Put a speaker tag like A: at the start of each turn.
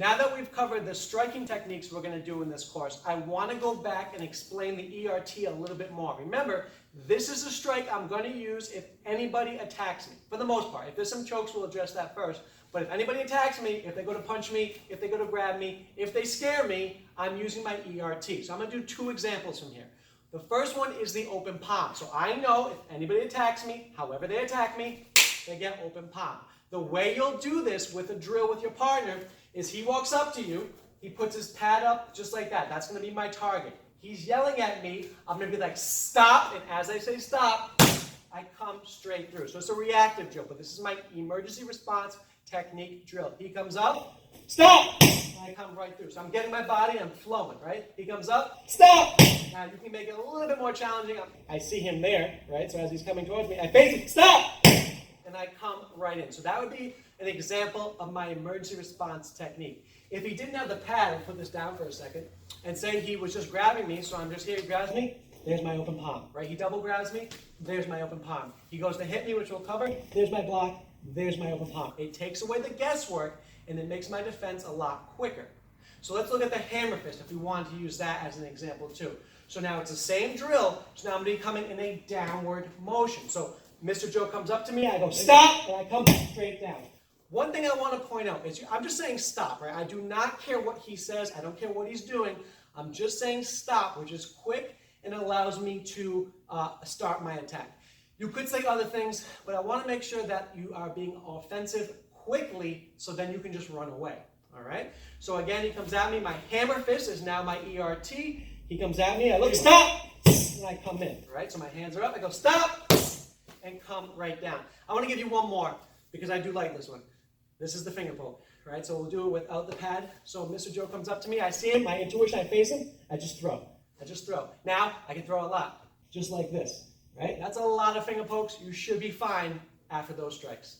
A: now that we've covered the striking techniques we're going to do in this course, I want to go back and explain the ERT a little bit more. Remember, this is a strike I'm going to use if anybody attacks me, for the most part. If there's some chokes, we'll address that first. But if anybody attacks me, if they go to punch me, if they go to grab me, if they scare me, I'm using my ERT. So I'm going to do 2 examples from here. The first one is the open palm. So I know if anybody attacks me, however they attack me, they get open palm. The way you'll do this with a drill with your partner is he walks up to you, he puts his pad up just like that. That's going to be my target. He's yelling at me. I'm going to be like, stop. And as I say stop, I come straight through. So it's a reactive drill, but this is my emergency response technique drill. He comes up, stop. And I come right through. So I'm getting my body, I'm flowing, right? He comes up, stop. Now you can make it a little bit more challenging. I see him there, right? So as he's coming towards me, I face him, stop. And I come right in. So that would be an example of my emergency response technique. If he didn't have the pad, I'll put this down for a second, and say he was just grabbing me, so I'm just here, he grabs me, there's my open palm, right? He double grabs me, there's my open palm. He goes to hit me, which will cover, there's my block, there's my open palm. It takes away the guesswork, and it makes my defense a lot quicker. So let's look at the hammer fist if we want to use that as an example too. So now it's the same drill, so now I'm going to be coming in a downward motion. So Mr. Joe comes up to me, I go stop, and I come straight down. One thing I want to point out is I'm just saying stop, right? I do not care what he says. I don't care what he's doing. I'm just saying stop, which is quick and allows me to start my attack. You could say other things, but I want to make sure that you are being offensive quickly so then you can just run away, all right? So again, he comes at me. My hammer fist is now my ERT. He comes at me. I look, stop, and I come in, right? So my hands are up. I go stop and come right down. I want to give you one more because I do like this one. This is the finger pull, right? So we'll do it without the pad. So Mr. Joe comes up to me, I see him, my intuition, I face him, I just throw. Now, I can throw a lot, just like this, right? That's a lot of finger pokes. You should be fine after those strikes.